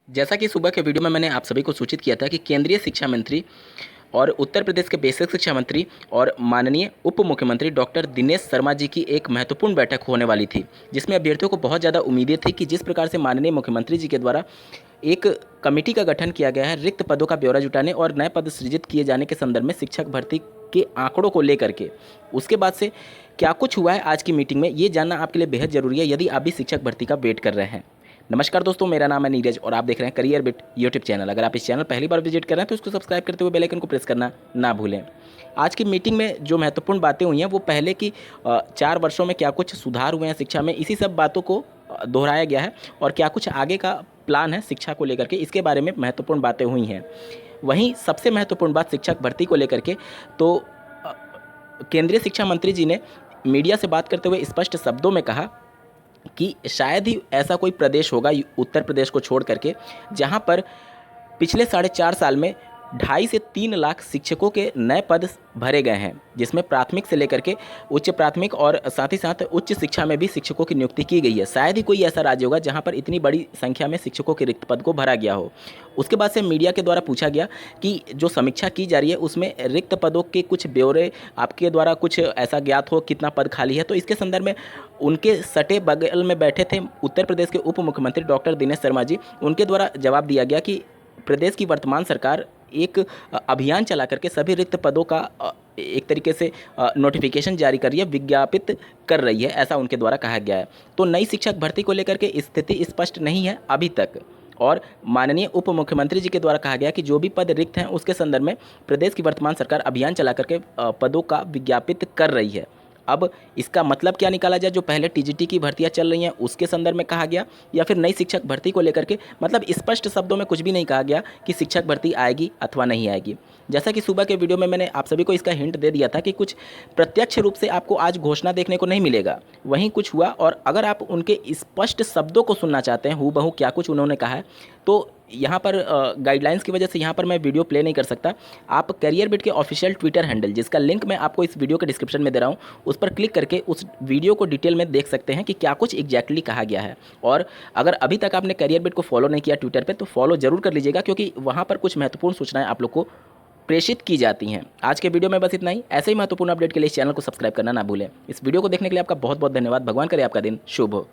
जैसा कि सुबह के वीडियो में मैंने आप सभी को सूचित किया था कि केंद्रीय शिक्षा मंत्री और उत्तर प्रदेश के बेसिक शिक्षा मंत्री और माननीय उप मुख्यमंत्री डॉक्टर दिनेश शर्मा जी की एक महत्वपूर्ण बैठक होने वाली थी, जिसमें अभ्यर्थियों को बहुत ज़्यादा उम्मीदें थी कि जिस प्रकार से माननीय मुख्यमंत्री जी के द्वारा एक कमेटी का गठन किया गया है रिक्त पदों का ब्यौरा जुटाने और नए पद सृजित किए जाने के संदर्भ में शिक्षक भर्ती के आंकड़ों को लेकर के उसके बाद से क्या कुछ हुआ है आज की मीटिंग में, ये जानना आपके लिए बेहद जरूरी है यदि आप भी शिक्षक भर्ती का वेट कर रहे हैं। नमस्कार दोस्तों, मेरा नाम है नीरज और आप देख रहे हैं करियर बिट यूट्यूब चैनल। अगर आप इस चैनल पहली बार विजिट कर रहे हैं तो उसको सब्सक्राइब करते हुए बेल आइकन को प्रेस करना ना भूलें। आज की मीटिंग में जो महत्वपूर्ण बातें हुई हैं वो पहले की 4 वर्षों में क्या कुछ सुधार हुए हैं शिक्षा में, इसी सब बातों को दोहराया गया है और क्या कुछ आगे का प्लान है शिक्षा को लेकर के, इसके बारे में महत्वपूर्ण बातें हुई हैं। वहीं सबसे महत्वपूर्ण बात शिक्षक भर्ती को लेकर के तो केंद्रीय शिक्षा मंत्री जी ने मीडिया से बात करते हुए स्पष्ट शब्दों में कहा कि शायद ही ऐसा कोई प्रदेश होगा उत्तर प्रदेश को छोड़ करके जहां पर पिछले 4.5 साल में 2.5 से 3 लाख शिक्षकों के नए पद भरे गए हैं, जिसमें प्राथमिक से लेकर के उच्च प्राथमिक और साथ ही साथ उच्च शिक्षा में भी शिक्षकों की नियुक्ति की गई है। शायद ही कोई ऐसा राज्य होगा जहां पर इतनी बड़ी संख्या में शिक्षकों के रिक्त पद को भरा गया हो। उसके बाद से मीडिया के द्वारा पूछा गया कि जो समीक्षा की जा रही है उसमें रिक्त पदों के कुछ ब्यौरे आपके द्वारा कुछ ऐसा ज्ञात हो कितना पद खाली है, तो इसके संदर्भ में उनके सटे बगल में बैठे थे उत्तर प्रदेश के उप मुख्यमंत्री डॉक्टर दिनेश शर्मा जी। उनके द्वारा जवाब दिया गया कि प्रदेश की वर्तमान सरकार एक अभियान चला करके सभी रिक्त पदों का एक तरीके से नोटिफिकेशन जारी कर रही है, विज्ञापित कर रही है, ऐसा उनके द्वारा कहा गया है। तो नई शिक्षक भर्ती को लेकर के स्थिति स्पष्ट नहीं है अभी तक और माननीय उप मुख्यमंत्री जी के द्वारा कहा गया कि जो भी पद रिक्त हैं उसके संदर्भ में प्रदेश की वर्तमान सरकार अभियान चला करके पदों का विज्ञापित कर रही है। अब इसका मतलब क्या निकाला जाए, जो पहले टीजीटी की भर्तियां चल रही हैं उसके संदर्भ में कहा गया या फिर नई शिक्षक भर्ती को लेकर के, मतलब स्पष्ट शब्दों में कुछ भी नहीं कहा गया कि शिक्षक भर्ती आएगी अथवा नहीं आएगी। जैसा कि सुबह के वीडियो में मैंने आप सभी को इसका हिंट दे दिया था कि कुछ प्रत्यक्ष रूप से आपको आज घोषणा देखने को नहीं मिलेगा, वहीं कुछ हुआ। और अगर आप उनके स्पष्ट शब्दों को सुनना चाहते हैं हूबहू क्या कुछ उन्होंने कहा है, तो यहाँ पर गाइडलाइंस की वजह से यहाँ पर मैं वीडियो प्ले नहीं कर सकता। आप करियर बिट के ऑफिशियल ट्विटर हैंडल, जिसका लिंक मैं आपको इस वीडियो के डिस्क्रिप्शन में दे रहा हूँ, उस पर क्लिक करके उस वीडियो को डिटेल में देख सकते हैं कि क्या कुछ एग्जैक्टली कहा गया है। और अगर अभी तक आपने करियर बिट को फॉलो नहीं किया ट्विटर पर, तो फॉलो जरूर कर लीजिएगा, क्योंकि वहाँ पर कुछ महत्वपूर्ण सूचनाएं आप लोग को प्रेषित की जाती हैं। आज के वीडियो में बस इतना ही। ऐसे ही महत्वपूर्ण अपडेट के लिए इस चैनल को सब्सक्राइब करना ना भूलें। इस वीडियो को देखने के लिए आपका बहुत बहुत धन्यवाद। भगवान करे आपका दिन शुभ हो।